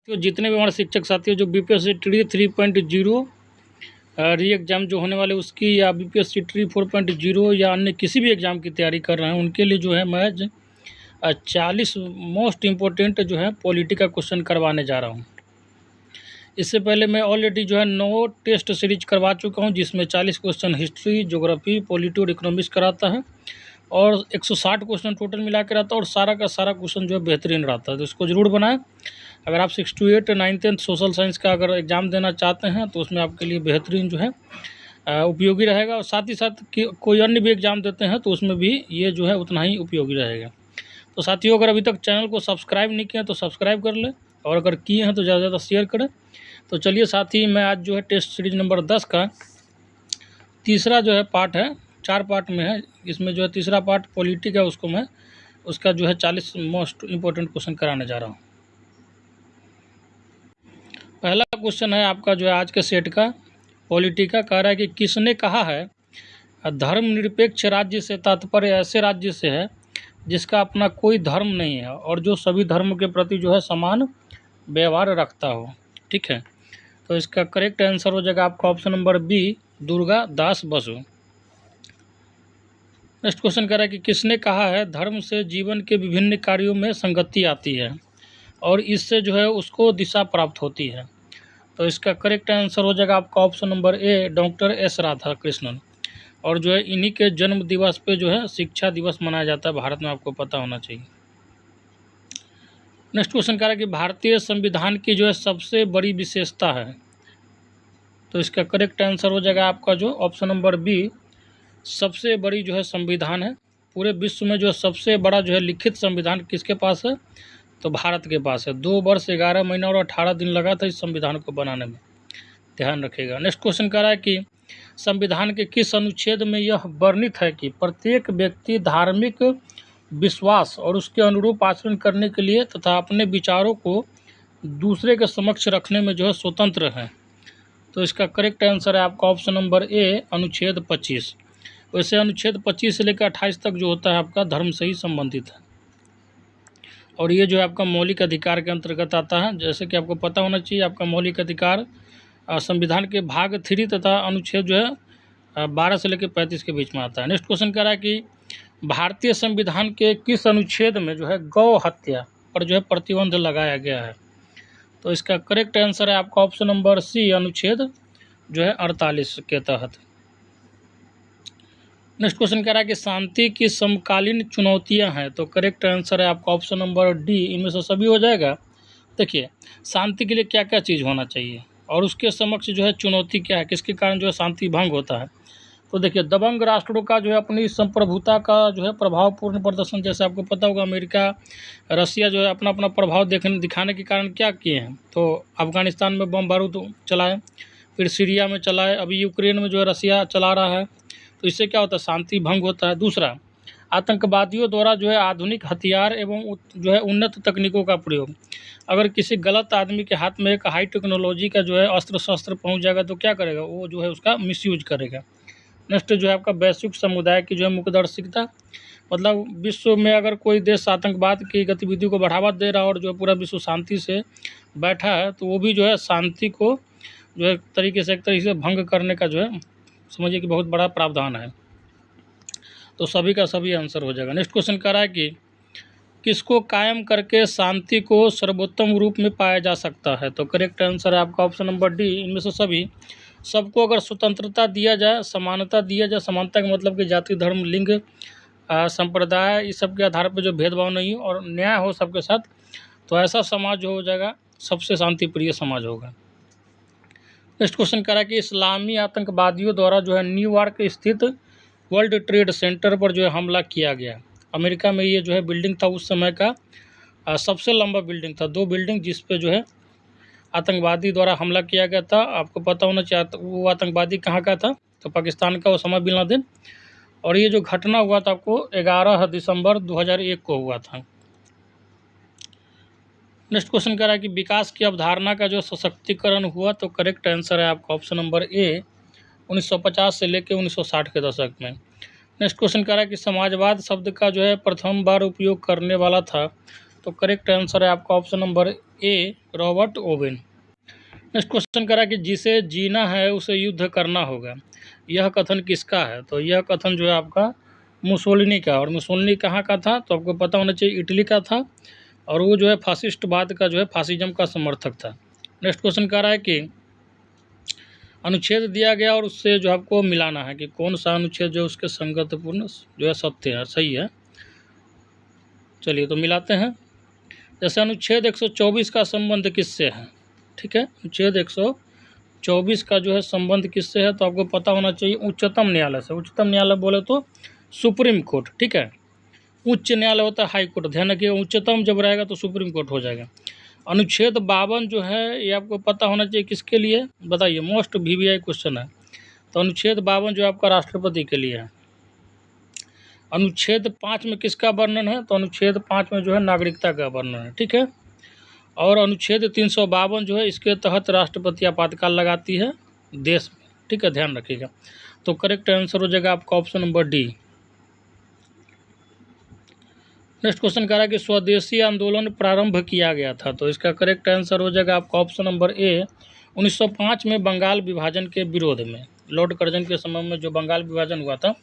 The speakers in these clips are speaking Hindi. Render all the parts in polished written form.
तो जितने भी हमारे शिक्षक साथी जो बीपीएससी ट्री 3.0 री एग्ज़ाम जो होने वाले उसकी, या बीपीएससी ट्री 4.0 या अन्य किसी भी एग्ज़ाम की तैयारी कर रहे हैं, उनके लिए जो है मैं 40 मोस्ट इम्पोर्टेंट जो है पॉलिटी का क्वेश्चन करवाने जा रहा हूँ। इससे पहले मैं ऑलरेडी जो है 9 टेस्ट सीरीज करवा चुका हूँ, जिसमें 40 क्वेश्चन हिस्ट्री, ज्योग्राफी, पॉलिटी और इकोनॉमिक्स कराता है, और 160 क्वेश्चन टोटल मिला के रहता है, और सारा का सारा क्वेश्चन जो है बेहतरीन रहता है। तो इसको ज़रूर बनाएं। अगर आप 6 to 8 9th 10th social science का अगर एग्ज़ाम देना चाहते हैं तो उसमें आपके लिए बेहतरीन जो है उपयोगी रहेगा, और साथ ही साथ कोई अन्य भी एग्ज़ाम देते हैं तो उसमें भी ये जो है उतना ही उपयोगी रहेगा। तो साथियों, अगर अभी तक चैनल को सब्सक्राइब नहीं किया तो सब्सक्राइब कर लें, और अगर किए हैं तो ज़्यादा से ज़्यादा शेयर करें। तो चलिए साथी, मैं आज जो है टेस्ट सीरीज नंबर 10 का तीसरा जो है पार्ट है, 4 पार्ट में है, इसमें जो है तीसरा पार्ट पॉलिटी का, उसको मैं उसका जो है 40 मोस्ट इम्पोर्टेंट क्वेश्चन कराने जा रहा हूँ। पहला क्वेश्चन है आपका जो है आज के सेट का पॉलिटी का, कह रहा है कि किसने कहा है धर्मनिरपेक्ष राज्य से तात्पर्य ऐसे राज्य से है जिसका अपना कोई धर्म नहीं है और जो सभी धर्म के प्रति जो है समान व्यवहार रखता हो। ठीक है, तो इसका करेक्ट आंसर हो जाएगा आपका option number B, Durga Das Basu. Next question कह रहा है कि किसने कहा है धर्म से जीवन के विभिन्न कार्यों में संगति आती है और इससे जो है उसको दिशा प्राप्त होती है। तो इसका करेक्ट आंसर हो जाएगा आपका ऑप्शन नंबर ए, डॉक्टर एस राधाकृष्णन। और जो है इन्हीं के जन्म दिवस पे जो है शिक्षा दिवस मनाया जाता है भारत में, आपको पता होना चाहिए। नेक्स्ट क्वेश्चन कह रहा है कि भारतीय संविधान की जो है सबसे बड़ी विशेषता है। तो इसका करेक्ट आंसर हो जाएगा आपका जो ऑप्शन नंबर बी, सबसे बड़ी जो है संविधान है। पूरे विश्व में जो है सबसे बड़ा जो है लिखित संविधान किसके पास है, तो भारत के पास है। 2 वर्ष 11 महीना और 18 दिन लगा था इस संविधान को बनाने में, ध्यान रखिएगा। नेक्स्ट क्वेश्चन कह रहा है कि संविधान के किस अनुच्छेद में यह वर्णित है कि प्रत्येक व्यक्ति धार्मिक विश्वास और उसके अनुरूप आचरण करने के लिए तथा अपने विचारों को दूसरे के समक्ष रखने में जो है स्वतंत्र है। तो इसका करेक्ट आंसर है आपका ऑप्शन नंबर ए, अनुच्छेद 25। वैसे अनुच्छेद 25 से लेकर 28 तक जो होता है आपका धर्म से ही संबंधित है, और ये जो है आपका मौलिक अधिकार के अंतर्गत आता है। जैसे कि आपको पता होना चाहिए, आपका मौलिक अधिकार संविधान के भाग 3 तथा अनुच्छेद जो है 12 से लेकर 35 के बीच में आता है। नेक्स्ट क्वेश्चन कह रहा है कि भारतीय संविधान के किस अनुच्छेद में जो है गौ हत्या पर जो है प्रतिबंध लगाया गया है। तो इसका करेक्ट आंसर है आपका ऑप्शन नंबर सी, अनुच्छेद जो है 48 के तहत। नेक्स्ट क्वेश्चन कह रहा है कि शांति की समकालीन चुनौतियां हैं। तो करेक्ट आंसर है आपका ऑप्शन नंबर डी, इनमें से सभी हो जाएगा। देखिए, शांति के लिए क्या क्या चीज़ होना चाहिए और उसके समक्ष जो है चुनौती क्या है, किसके कारण जो है शांति भंग होता है। तो देखिए, दबंग राष्ट्रों का जो है अपनी संप्रभुता का जो है प्रभावपूर्ण प्रदर्शन, जैसे आपको पता होगा अमेरिका रसिया जो है अपना अपना प्रभाव दिखाने के कारण क्या किए हैं, तो अफगानिस्तान में बम बारूद चलाए, फिर सीरिया में चलाए, अभी यूक्रेन में जो है रसिया चला रहा है। तो इससे क्या होता है, शांति भंग होता है। दूसरा, आतंकवादियों द्वारा जो है आधुनिक हथियार एवं जो है उन्नत तकनीकों का प्रयोग। अगर किसी गलत आदमी के हाथ में एक हाई टेक्नोलॉजी का जो है अस्त्र शस्त्र पहुंच जाएगा तो क्या करेगा, वो जो है उसका मिसयूज करेगा। नेक्स्ट जो है आपका वैश्विक समुदाय की जो है मुखदर्शिता, मतलब विश्व में अगर कोई देश आतंकवाद की गतिविधि को बढ़ावा दे रहा है और जो है पूरा विश्व शांति से बैठा है, तो वो भी जो है शांति को जो है एक तरीके से भंग करने का जो है समझिए कि बहुत बड़ा प्रावधान है। तो सभी का सभी आंसर हो जाएगा। नेक्स्ट क्वेश्चन कह रहा है कि किसको कायम करके शांति को सर्वोत्तम रूप में पाया जा सकता है। तो करेक्ट आंसर है आपका ऑप्शन नंबर डी, इनमें से सभी। सबको अगर स्वतंत्रता दिया जाए, समानता दिया जाए, समानता का मतलब कि जाति, धर्म, लिंग, संप्रदाय, इस सब के आधार पर जो भेदभाव नहीं हो और न्याय हो सबके साथ, तो ऐसा समाज हो जाएगा सबसे शांतिप्रिय समाज होगा। नेक्स्ट क्वेश्चन कह रहा है कि इस्लामी आतंकवादियों द्वारा जो है न्यूयॉर्क स्थित वर्ल्ड ट्रेड सेंटर पर जो है हमला किया गया। अमेरिका में ये जो है बिल्डिंग था उस समय का सबसे लंबा बिल्डिंग था, 2 बिल्डिंग जिस पे जो है आतंकवादी द्वारा हमला किया गया था। आपको पता होना चाहिए वो आतंकवादी कहाँ का था, तो पाकिस्तान का ओसामा बिन लादेन। और ये जो घटना हुआ था आपको 11 दिसंबर 2001 को हुआ था। नेक्स्ट क्वेश्चन कह रहा है कि विकास की अवधारणा का जो सशक्तिकरण हुआ। तो करेक्ट आंसर है आपका ऑप्शन नंबर ए, 1950 से लेकर 1960 के दशक में। नेक्स्ट क्वेश्चन कह रहा है कि समाजवाद शब्द का जो है प्रथम बार उपयोग करने वाला था। तो करेक्ट आंसर है आपका option number A, Robert Owen. Next question करा कि जिसे जीना है उसे युद्ध करना होगा, यह कथन किसका है? तो यह कथन जो है आपका मुसोलिनी का, और मुसोलिनी कहाँ का था? तो आपको पता होना चाहिए, इटली का था, और वो जो है फासिस्टवाद का जो है फासिज्म का समर्थक था। नेक्स्ट क्वेश्चन कह रहा है कि अनुच्छेद दिया गया और उससे जो आपको मिलाना है कि कौन सा अनुच्छेद जो उसके संगतपूर्ण जो है सत्य है, सही है। चलिए तो मिलाते हैं। जैसे अनुच्छेद 124 का संबंध किससे है? ठीक है, अनुच्छेद 124 का जो है संबंध किससे है? तो आपको पता होना चाहिए उच्चतम न्यायालय से। उच्चतम न्यायालय बोले तो सुप्रीम कोर्ट, ठीक है। उच्च न्यायालय होता है हाई कोर्ट, ध्यान रखिए, उच्चतम जब रहेगा तो सुप्रीम कोर्ट हो जाएगा। अनुच्छेद 52 जो है ये आपको पता होना चाहिए किसके लिए, बताइए, मोस्ट वीवीआई क्वेश्चन है। तो अनुच्छेद 52 जो आपका राष्ट्रपति के लिए है। अनुच्छेद 5 में किसका वर्णन है? तो अनुच्छेद 5 में जो है नागरिकता का वर्णन है, ठीक है। और अनुच्छेद 352 जो है इसके तहत राष्ट्रपति आपातकाल लगाती है देश में, ठीक है, ध्यान रखिएगा। तो करेक्ट आंसर हो जाएगा आपका option number D. Next question कह रहा है कि स्वदेशी आंदोलन प्रारंभ किया गया था, तो इसका करेक्ट आंसर हो जाएगा आपका ऑप्शन नंबर ए, 1905 में बंगाल विभाजन के विरोध में। लॉर्ड कर्जन के समय में जो बंगाल विभाजन हुआ था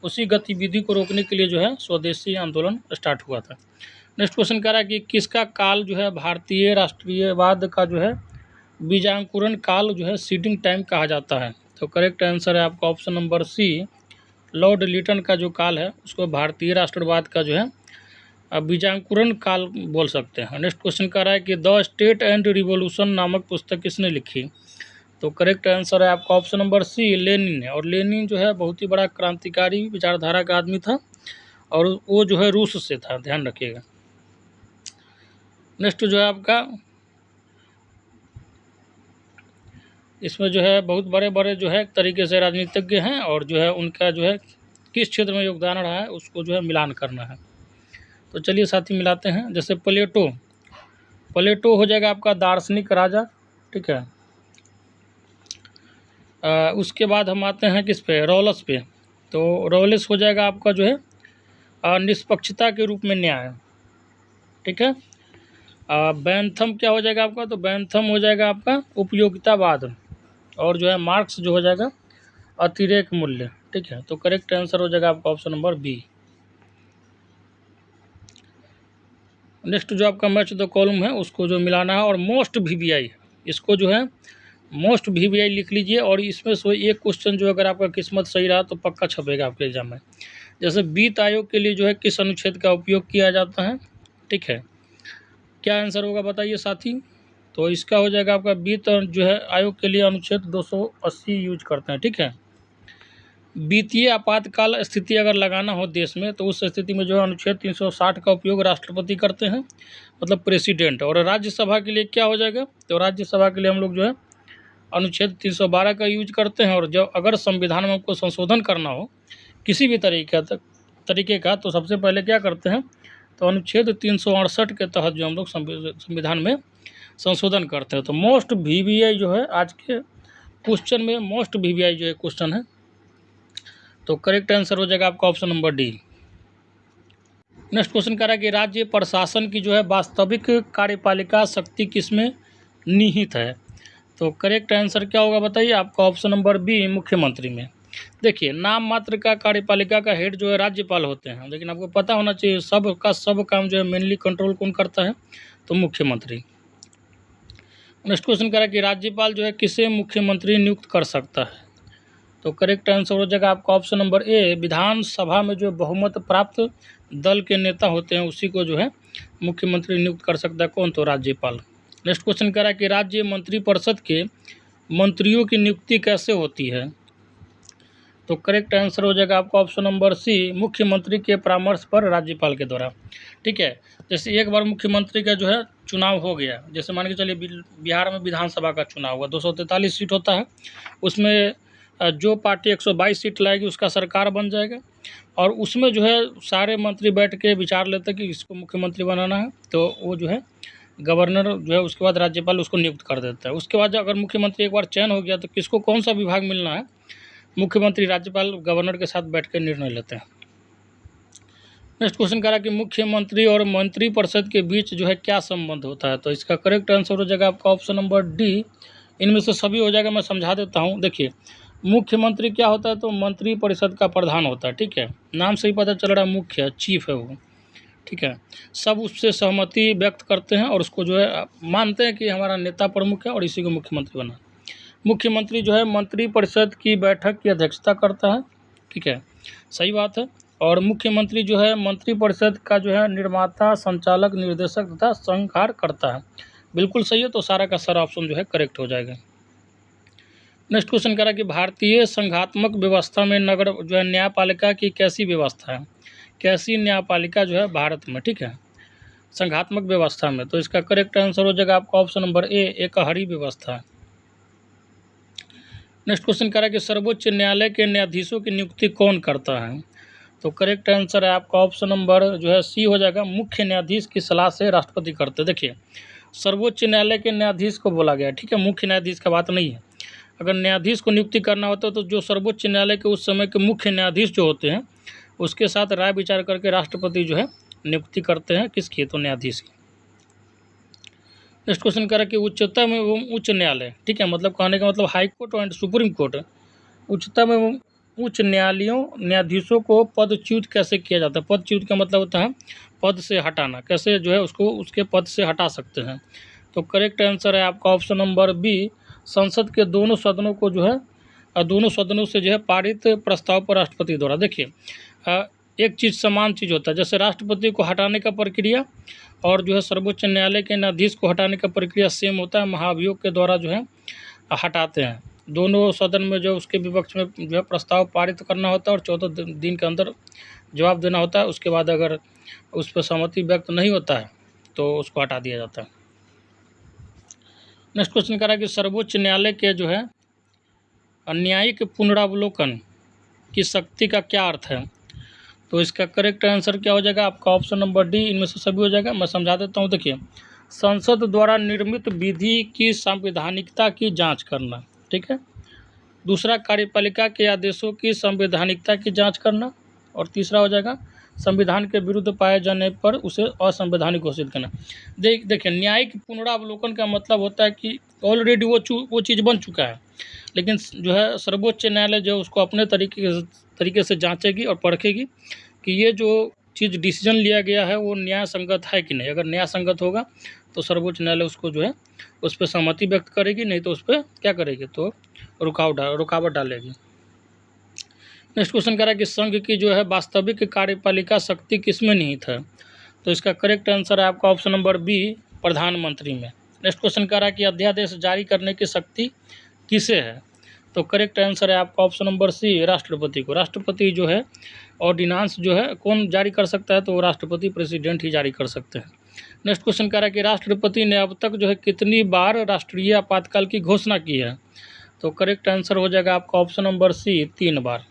उसी गतिविधि को रोकने के लिए जो है स्वदेशी आंदोलन स्टार्ट हुआ था। नेक्स्ट क्वेश्चन कह रहा है कि किसका काल जो है भारतीय राष्ट्रीयवाद का जो है बीजांकुरण काल जो है सीडिंग टाइम कहा जाता है? तो करेक्ट आंसर है आपका option number C, Lord Lytton का जो काल है उसको भारतीय राष्ट्रवाद का जो है बीजांकुरण काल बोल सकते हैं। नेक्स्ट क्वेश्चन कह रहा है कि द स्टेट एंड रिवॉल्यूशन नामक पुस्तक किसने लिखी? तो करेक्ट आंसर है आपका ऑप्शन नंबर सी, लेनिन है। और लेनिन जो है बहुत ही बड़ा क्रांतिकारी विचारधारा का आदमी था, और वो जो है रूस से था, ध्यान रखिएगा। नेक्स्ट जो है आपका इसमें जो है बहुत बड़े बड़े जो है एक तरीके से राजनीतिज्ञ हैं, और जो है उनका जो है किस क्षेत्र में योगदान रहा है उसको जो है मिलान करना है। तो चलिए साथी मिलाते हैं। जैसे प्लेटो, प्लेटो हो जाएगा आपका दार्शनिक राजा, ठीक है। उसके बाद हम आते हैं किस पे, रॉलस पे। तो रॉलस हो जाएगा आपका जो है निष्पक्षता के रूप में न्याय, ठीक है। बैंथम क्या हो जाएगा आपका? तो बैंथम हो जाएगा आपका उपयोगितावाद, और जो है मार्क्स जो हो जाएगा अतिरेक मूल्य, ठीक है। तो करेक्ट आंसर हो जाएगा आपका ऑप्शन नंबर बी। नेक्स्ट जो आपका मैच द कॉलम है उसको जो मिलाना है, और मोस्ट वीवीआई, इसको जो है मोस्ट वीवीआई लिख लीजिए, और इसमें से एक क्वेश्चन जो अगर आपका किस्मत सही रहा तो पक्का छपेगा आपके एग्जाम में। जैसे वित्त आयोग के लिए जो है किस अनुच्छेद का उपयोग किया जाता है, ठीक है, क्या आंसर होगा बताइए साथी? तो इसका हो जाएगा आपका वित्त जो है आयोग के लिए अनुच्छेद 280 यूज करते हैं, ठीक है। वित्तीय आपातकाल स्थिति अगर लगाना हो देश में तो उस स्थिति में जो है अनुच्छेद 360 का उपयोग राष्ट्रपति करते हैं, मतलब प्रेसिडेंट। और राज्यसभा के लिए क्या हो जाएगा? तो राज्यसभा के लिए हम लोग जो है अनुच्छेद 312 का यूज करते हैं। और जब अगर संविधान में हमको संशोधन करना हो किसी भी तरीके का तो सबसे पहले क्या करते हैं? तो अनुच्छेद 368 के तहत जो हम लोग संविधान में संशोधन करते हैं। तो मोस्ट वीवीआई जो है आज के क्वेश्चन में मोस्ट वीवीआई जो है क्वेश्चन है, तो करेक्ट आंसर हो जाएगा आपका option number D. Next question कह रहा है कि राज्य प्रशासन की जो है वास्तविक कार्यपालिका शक्ति किसमें निहित है? तो करेक्ट आंसर क्या होगा बताइए? आपका ऑप्शन नंबर बी, मुख्यमंत्री में। देखिए, नाम मात्र का कार्यपालिका का हेड जो है राज्यपाल होते हैं, लेकिन आपको पता होना चाहिए सब काम जो है मेनली कंट्रोल कौन करता है? तो मुख्यमंत्री। नेक्स्ट क्वेश्चन कह रहा है कि राज्यपाल जो है किसे मुख्यमंत्री नियुक्त कर सकता है? तो करेक्ट आंसर हो जाएगा आपका ऑप्शन नंबर ए, विधानसभा में जो बहुमत प्राप्त दल के नेता होते हैं उसी को जो है मुख्यमंत्री नियुक्त कर सकता है। कौन? तो राज्यपाल। नेक्स्ट क्वेश्चन कह रहा है कि राज्य मंत्रिपरिषद के मंत्रियों की नियुक्ति कैसे होती है? तो करेक्ट आंसर हो जाएगा आपका ऑप्शन नंबर सी, मुख्यमंत्री के परामर्श पर राज्यपाल के द्वारा, ठीक है। जैसे एक बार मुख्यमंत्री का जो है चुनाव हो गया, जैसे मान के चलिए बिहार में विधानसभा का चुनाव हुआ, 243 सीट होता है, उसमें जो पार्टी 122 सीट लाएगी उसका सरकार बन जाएगा, और उसमें जो है सारे मंत्री बैठ के विचार लेते हैं कि इसको मुख्यमंत्री बनाना है, तो वो जो है गवर्नर जो है उसके बाद राज्यपाल उसको नियुक्त कर देता है। उसके बाद अगर मुख्यमंत्री एक बार चयन हो गया तो किसको कौन सा विभाग मिलना है? मुख्यमंत्री राज्यपाल गवर्नर के साथ बैठ के निर्णय लेते हैं। नेक्स्ट क्वेश्चन करा कि मुख्यमंत्री और मंत्रिपरिषद के बीच जो है क्या संबंध होता है, तो इसका करेक्ट आंसर हो जाएगा आपका ऑप्शन नंबर डी, इनमें से सभी हो जाएगा। मैं समझा देता हूँ। देखिए, मुख्यमंत्री क्या होता है, तो मंत्रिपरिषद का प्रधान होता है, ठीक है। नाम से ही पता चल रहा है, मुख्य चीफ है वो, ठीक है। सब उससे सहमति व्यक्त करते हैं और उसको जो है मानते हैं कि हमारा नेता प्रमुख है और इसी को मुख्यमंत्री बना। मुख्यमंत्री जो है मंत्रिपरिषद की बैठक की अध्यक्षता करता है, ठीक है, सही बात है। और मुख्यमंत्री जो है मंत्रिपरिषद का जो है निर्माता, संचालक, निर्देशक तथा संहार करता है। बिल्कुल सही है, तो सारा का सारा ऑप्शन जो है करेक्ट हो जाएगा। नेक्स्ट क्वेश्चन कह रहा है कि भारतीय संघात्मक व्यवस्था में नगर जो है न्यायपालिका की कैसी व्यवस्था है, कैसी न्यायपालिका जो है भारत में, ठीक है, संघात्मक व्यवस्था में। तो इसका करेक्ट आंसर हो जाएगा आपका ऑप्शन नंबर ए, एकहरी व्यवस्था। नेक्स्ट क्वेश्चन कह रहा है कि सर्वोच्च न्यायालय के न्यायाधीशों की नियुक्ति कौन करता है, तो करेक्ट आंसर है आपका ऑप्शन नंबर जो है सी हो जाएगा, मुख्य न्यायाधीश की सलाह से राष्ट्रपति करते हैं। देखिए, सर्वोच्च न्यायालय के न्यायाधीश को बोला गया है, ठीक है, मुख्य न्यायाधीश का बात नहीं है। अगर न्यायाधीश को नियुक्ति करना होता है तो जो सर्वोच्च न्यायालय के उस समय के मुख्य न्यायाधीश जो होते हैं उसके साथ राय विचार करके राष्ट्रपति जो है नियुक्ति करते हैं किसकी, तो न्यायाधीश की। नेक्स्ट क्वेश्चन करें कि उच्चतम एवं उच्च न्यायालय, ठीक है, मतलब कहने का मतलब high court and supreme court, उच्चतम एवं उच्च न्यायालयों न्यायाधीशों को पदच्युत कैसे किया जाता है। पदच्युत का मतलब होता है पद से हटाना, कैसे जो है उसको उसके पद से हटा सकते हैं। तो करेक्ट आंसर है आपका ऑप्शन नंबर बी, संसद के दोनों सदनों को जो है दोनों सदनों से जो है पारित प्रस्ताव पर राष्ट्रपति द्वारा। देखिए, एक चीज़ समान चीज़ होता है, जैसे राष्ट्रपति को हटाने का प्रक्रिया और जो है सर्वोच्च न्यायालय के न्यायाधीश को हटाने का प्रक्रिया सेम होता है, महाभियोग के द्वारा जो है हटाते हैं। दोनों सदन में जो उसके विपक्ष में जो है प्रस्ताव पारित करना होता है और 14 दिन के अंदर जवाब देना होता है। उसके बाद अगर उस पर सहमति व्यक्त नहीं होता है तो उसको हटा दिया जाता है। नेक्स्ट क्वेश्चन कह रहा है कि सर्वोच्च न्यायालय के जो है न्यायिक पुनरावलोकन की शक्ति का क्या अर्थ है, तो इसका करेक्ट आंसर क्या हो जाएगा आपका ऑप्शन नंबर डी, इनमें से सभी हो जाएगा। मैं समझा देता हूँ। देखिए, संसद द्वारा निर्मित विधि की संवैधानिकता की जांच करना, ठीक है। दूसरा, कार्यपालिका के आदेशों की संवैधानिकता की जांच करना। और तीसरा हो जाएगा संविधान के विरुद्ध पाए जाने पर उसे असंवैधानिक घोषित करना। देखिए, न्यायिक पुनरावलोकन का मतलब होता है कि ऑलरेडी वो चीज़ बन चुका है, लेकिन जो है सर्वोच्च न्यायालय जो उसको अपने तरीके से जांचेगी और परखेगी कि ये जो चीज़ डिसीजन लिया गया है वो न्याय संगत है कि नहीं। अगर न्याय संगत होगा तो सर्वोच्च न्यायालय उसको जो है उस पर सहमति व्यक्त करेगी, नहीं तो उस पर क्या करेगी, तो रुकावट डालेगी। नेक्स्ट क्वेश्चन कह रहा है कि संघ की जो है वास्तविक कार्यपालिका शक्ति किसमें निहित है, तो इसका करेक्ट आंसर है आपका ऑप्शन नंबर बी, प्रधानमंत्री में। नेक्स्ट क्वेश्चन कह रहा है कि अध्यादेश जारी करने की शक्ति किसे है, तो करेक्ट आंसर है आपका ऑप्शन नंबर सी, राष्ट्रपति को। राष्ट्रपति जो है ऑर्डिनेंस जो है कौन जारी कर सकता है, तो वो राष्ट्रपति, प्रेसिडेंट ही जारी कर सकते हैं। नेक्स्ट क्वेश्चन कह रहा है कि राष्ट्रपति ने अब तक जो है कितनी बार राष्ट्रीय आपातकाल की घोषणा की है, तो करेक्ट आंसर हो जाएगा आपका ऑप्शन नंबर सी, 3 बार।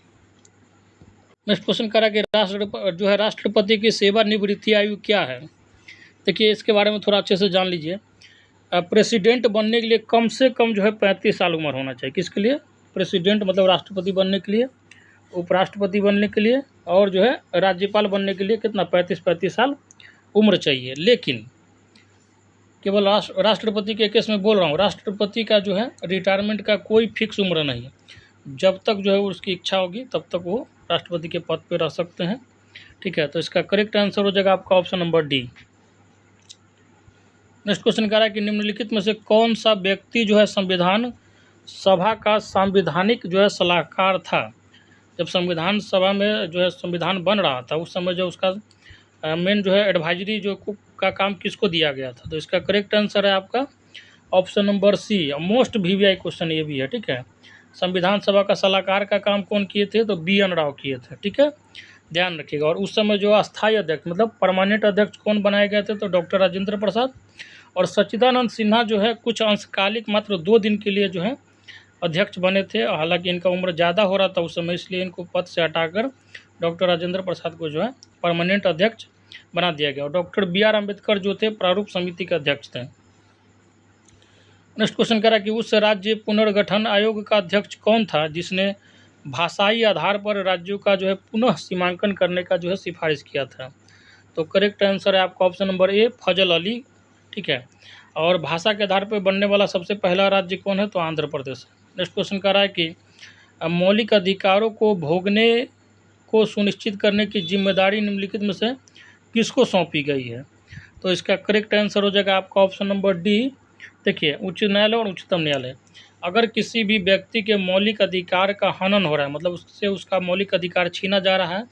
नेक्स्ट क्वेश्चन कह रहा है कि राष्ट्रपति की सेवानिवृत्ति आयु क्या है। देखिए, इसके बारे में थोड़ा अच्छे से जान लीजिए। प्रेसिडेंट बनने के लिए कम से कम जो है 35 साल उम्र होना चाहिए। किसके लिए, प्रेसिडेंट मतलब राष्ट्रपति बनने के लिए, उपराष्ट्रपति बनने के लिए और जो है राज्यपाल बनने के लिए कितना 35 साल उम्र चाहिए। लेकिन केवल राष्ट्रपति के केस में बोल रहा हूँ, राष्ट्रपति का जो है रिटायरमेंट का कोई फिक्स उम्र नहीं है। जब तक जो है उसकी इच्छा होगी तब तक वो राष्ट्रपति के पद पर रह सकते हैं, ठीक है। तो इसका करेक्ट आंसर हो जाएगा आपका option number D. Next question कह रहा है कि निम्नलिखित में से कौन सा व्यक्ति जो है संविधान सभा का संवैधानिक जो है सलाहकार था। जब संविधान सभा में जो है संविधान बन रहा था उस समय जो उसका मेन जो है एडवाइजरी जो का काम किसको दिया गया था, तो इसका करेक्ट आंसर है आपका option number C. Most VVI question ये भी है, ठीक है। संविधान सभा का सलाहकार का काम कौन किए थे, तो बी एन राव किए थे, ठीक है, ध्यान रखिएगा। और उस समय जो अस्थायी अध्यक्ष मतलब परमानेंट अध्यक्ष कौन बनाए गए थे, तो डॉक्टर राजेंद्र प्रसाद। और सच्चिदानंद सिन्हा जो है कुछ अंशकालिक मात्र 2 दिन के लिए जो है अध्यक्ष बने थे। हालांकि इनका उम्र ज़्यादा हो रहा था उस समय, इसलिए इनको पद से हटाकर डॉक्टर राजेंद्र प्रसाद को जो है परमानेंट अध्यक्ष बना दिया गया। और डॉक्टर बी आर अम्बेडकर जो थे प्रारूप समिति के अध्यक्ष थे। नेक्स्ट क्वेश्चन कह रहा है कि उस राज्य पुनर्गठन आयोग का अध्यक्ष कौन था जिसने भाषाई आधार पर राज्यों का जो है पुनः सीमांकन करने का जो है सिफारिश किया था। तो करेक्ट आंसर है आपका ऑप्शन नंबर ए, फजल अली। ठीक है, और भाषा के आधार पर बनने वाला सबसे पहला राज्य कौन है? तो आंध्र प्रदेश। नेक्स्ट क्वेश्चन कह रहा है कि मौलिक अधिकारों को भोगने को सुनिश्चित करने की जिम्मेदारी निम्नलिखित में से किसको सौंपी गई है? तो इसका करेक्ट आंसर हो जाएगा आपका ऑप्शन नंबर डी। देखिए, उच्च न्यायालय और उच्चतम न्यायालय। अगर किसी भी व्यक्ति के मौलिक अधिकार का हनन हो रहा है, मतलब उससे उसका मौलिक अधिकार छीना जा रहा है,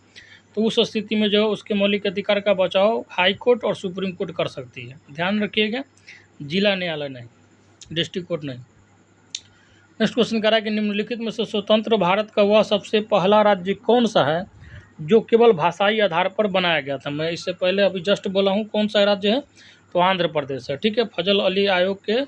तो उस स्थिति में जो है उसके मौलिक अधिकार का बचाव हाई कोर्ट और सुप्रीम कोर्ट कर सकती है। ध्यान रखिएगा, जिला न्यायालय नहीं, डिस्ट्रिक्ट कोर्ट नहीं। नेक्स्ट क्वेश्चन कह रहा है कि निम्नलिखित में से स्वतंत्र भारत का वह सबसे पहला राज्य कौन सा है जो केवल भाषाई आधार पर बनाया गया था? मैं इससे पहले अभी जस्ट बोला हूँ कौन सा राज्य है, तो आंध्र प्रदेश है। ठीक है, फजल अली आयोग के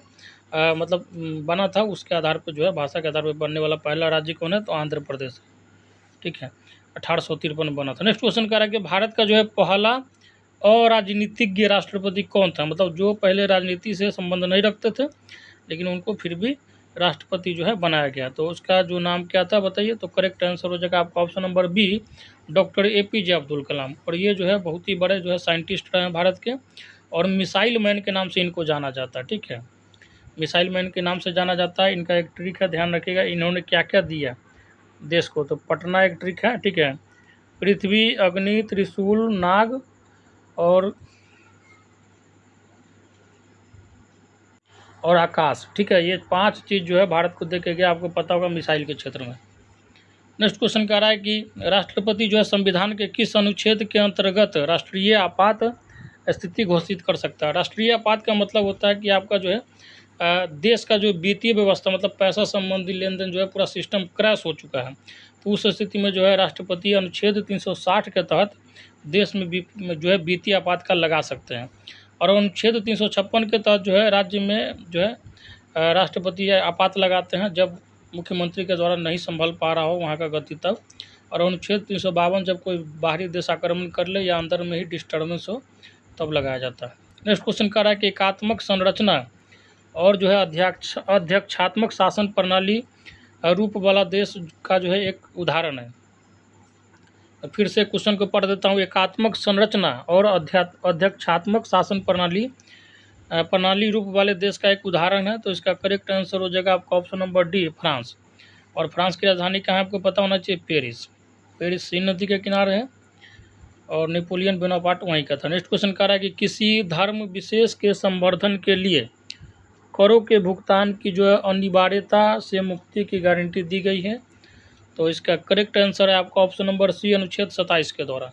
मतलब बना था, उसके आधार पर जो है भाषा के आधार पर बनने वाला पहला राज्य कौन है? तो आंध्र प्रदेश है। ठीक है, 1853 में बना था। नेक्स्ट क्वेश्चन कह रहा है कि भारत का जो है पहला अराजनीतिज्ञ राष्ट्रपति कौन था? मतलब जो पहले राजनीति से संबंध नहीं रखते थे लेकिन उनको फिर भी राष्ट्रपति जो है बनाया गया, तो उसका जो नाम क्या था बताइए? तो करेक्ट आंसर हो जाएगा आपका option number B, doctor APJ Abdul Kalam. और ये जो है बहुत ही बड़े जो है साइंटिस्ट रहे हैं भारत के, और मिसाइल मैन के नाम से इनको जाना जाता है। ठीक है, मिसाइल मैन के नाम से जाना जाता है। इनका एक ट्रिक है, ध्यान रखिएगा, इन्होंने क्या क्या दिया देश को। तो पटना एक ट्रिक है, ठीक है, पृथ्वी, अग्नि, त्रिशूल, नाग और आकाश। ठीक है, ये 5 चीज़ जो है भारत को दे के गया, आपको पता होगा मिसाइल के क्षेत्र में। नेक्स्ट क्वेश्चन कह रहा है कि राष्ट्रपति जो है संविधान के किस अनुच्छेद के अंतर्गत राष्ट्रीय आपात स्थिति घोषित कर सकता है? राष्ट्रीय आपात का मतलब होता है कि आपका जो है देश का जो वित्तीय व्यवस्था, मतलब पैसा संबंधी लेन देन जो है पूरा सिस्टम क्रैश हो चुका है, तो उस स्थिति में जो है राष्ट्रपति अनुच्छेद 360 के तहत देश में जो है वित्तीय आपातकाल लगा सकते हैं। और अनुच्छेद 356 के तहत जो है राज्य में जो है राष्ट्रपति आपात लगाते हैं जब मुख्यमंत्री के द्वारा नहीं संभल पा रहा हो वहाँ का गति तब। और अनुच्छेद 352 जब कोई बाहरी देश आक्रमण कर ले या अंदर में ही डिस्टर्बेंस हो तब लगाया जाता है। नेक्स्ट क्वेश्चन कह रहा है कि एकात्मक संरचना और जो है अध्यक्षात्मक शासन प्रणाली रूप वाला देश का जो है एक उदाहरण है। फिर से क्वेश्चन को पढ़ देता हूँ। एकात्मक संरचना और अध्यक्षात्मक शासन प्रणाली रूप वाले देश का एक उदाहरण है, तो इसका करेक्ट आंसर हो जाएगा आपका ऑप्शन नंबर डी, फ्रांस। और फ्रांस की राजधानी कहाँ है आपको पता होना चाहिए? पेरिस। पेरिस सीन नदी के किनारे है और नेपोलियन बोनापार्ट वहीं का था। नेक्स्ट क्वेश्चन कह रहा है कि किसी धर्म विशेष के संवर्धन के लिए करों के भुगतान की जो है अनिवार्यता से मुक्ति की गारंटी दी गई है, तो इसका करेक्ट आंसर है आपका ऑप्शन नंबर सी, अनुच्छेद 27 के द्वारा।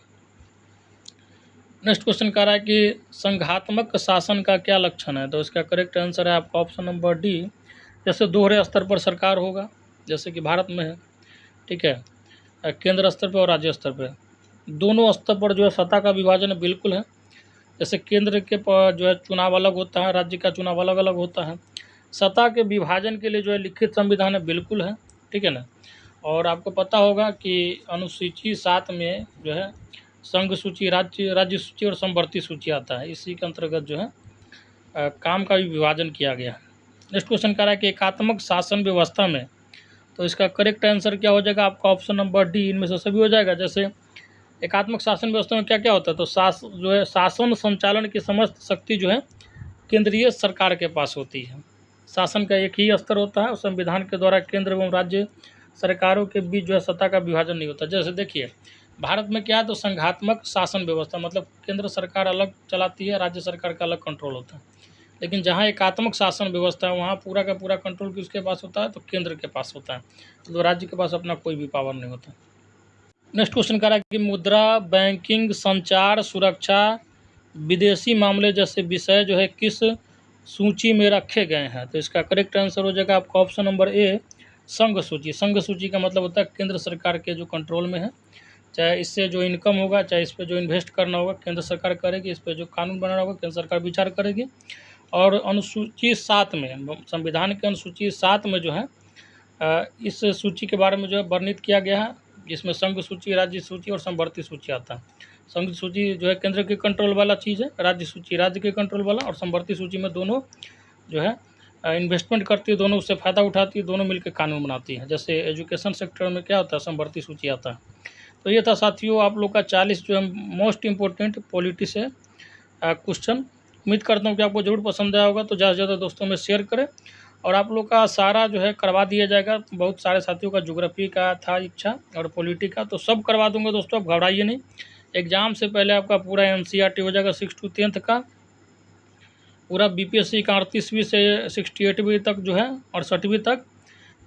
नेक्स्ट क्वेश्चन कह रहा है कि संघात्मक शासन का क्या लक्षण है, तो इसका करेक्ट आंसर है आपका ऑप्शन नंबर डी, जैसे दोहरे स्तर पर सरकार होगा जैसे कि भारत में है। ठीक है, केंद्र स्तर पर और राज्य स्तर पर, दोनों स्तर पर जो है सत्ता का विभाजन बिल्कुल है। जैसे केंद्र के जो है चुनाव अलग होता है, राज्य का चुनाव अलग अलग होता है। सत्ता के विभाजन के लिए जो है लिखित संविधान है बिल्कुल है। ठीक है ना। और आपको पता होगा कि अनुसूची 7 में जो है संघ सूची, राज्य सूची और समवर्ती सूची आता है, इसी के अंतर्गत जो है काम का भी विभाजन किया गया है। नेक्स्ट क्वेश्चन कह रहा है कि एकात्मक शासन व्यवस्था में, तो इसका करेक्ट आंसर क्या हो जाएगा आपका ऑप्शन नंबर डी, इनमें से सभी हो जाएगा। जैसे एकात्मक शासन व्यवस्था में क्या क्या होता है, तो जो है शासन संचालन की समस्त शक्ति जो है केंद्रीय सरकार के पास होती है। शासन का एक ही स्तर होता है और संविधान के द्वारा केंद्र एवं राज्य सरकारों के बीच जो है सत्ता का विभाजन नहीं होता। जैसे देखिए भारत में क्या है, तो संघात्मक शासन व्यवस्था, मतलब केंद्र सरकार अलग चलाती है, राज्य सरकार का अलग कंट्रोल होता है। लेकिन जहाँ एकात्मक शासन व्यवस्था है वहाँ पूरा का पूरा कंट्रोल किसके पास होता है, तो केंद्र के पास होता है, तो राज्य के पास अपना कोई भी पावर नहीं होता। नेक्स्ट क्वेश्चन कह रहा है कि मुद्रा, बैंकिंग, संचार, सुरक्षा, विदेशी मामले जैसे विषय जो है किस सूची में रखे गए हैं, तो इसका करेक्ट आंसर हो जाएगा आपका ऑप्शन नंबर ए, संघ सूची। संघ सूची का मतलब होता है केंद्र सरकार के जो कंट्रोल में है, चाहे इससे जो इनकम होगा, चाहे इस पर जो इन्वेस्ट करना होगा केंद्र सरकार करेगी, इस पर जो कानून बनाना होगा केंद्र सरकार विचार करेगी। और अनुसूची 7 में, संविधान के अनुसूची 7 में जो है इस सूची के बारे में जो है वर्णित किया गया है, जिसमें संघ सूची, राज्य सूची और समवर्ती सूची आता है। संघ सूची जो है केंद्र के कंट्रोल वाला चीज़ है, राज्य सूची राज्य के कंट्रोल वाला, और समवर्ती सूची में दोनों जो है इन्वेस्टमेंट करती है, दोनों उससे फ़ायदा उठाती है, दोनों मिलकर कानून बनाती हैं। जैसे एजुकेशन सेक्टर में क्या होता है, समवर्ती सूची आता है। तो ये था साथियों आप लोग का 40 जो है मोस्ट इम्पोर्टेंट पॉलिटी से क्वेश्चन। उम्मीद करता हूँ कि आपको ज़रूर पसंद आया होगा, तो ज़्यादा से ज़्यादा दोस्तों में शेयर करें। और आप लोग का सारा जो है करवा दिया जाएगा। बहुत सारे साथियों का ज्योग्राफी का था इच्छा और पॉलिटी का, तो सब करवा दूंगा दोस्तों, आप घबराइए नहीं। एग्ज़ाम से पहले आपका पूरा एनसीईआरटी हो जाएगा 6 to 10th का, पूरा बीपीएससी का 38वीं से 68वीं तक जो है, 68वीं तक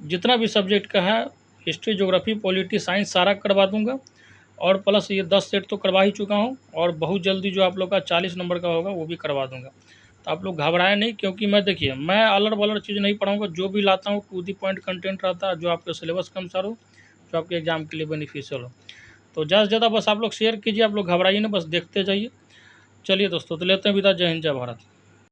जितना भी सब्जेक्ट का है, हिस्ट्री, ज्योग्राफी, पॉलिटी, साइंस सारा करवा दूंगा। और प्लस ये 10 सेट तो करवा ही चुका हूँ, और बहुत जल्दी जो आप लोग का 40 नंबर का होगा वो भी करवा दूंगा। तो आप लोग घबराएं नहीं, क्योंकि मैं देखिए मैं अलड़ बलड़ चीज़ नहीं पढ़ाऊँगा, जो भी लाता हूँ टू दी पॉइंट कंटेंट रहता है, जो आपके सिलेबस के अनुसार हो, जो आपके एग्जाम के लिए बेनिफिशियल हो। तो ज़्यादा से ज़्यादा बस आप लोग शेयर कीजिए, आप लोग घबराइए नहीं, बस देखते जाइए। चलिए दोस्तों, तो लेते हैं विदा। जय हिंद, जय भारत।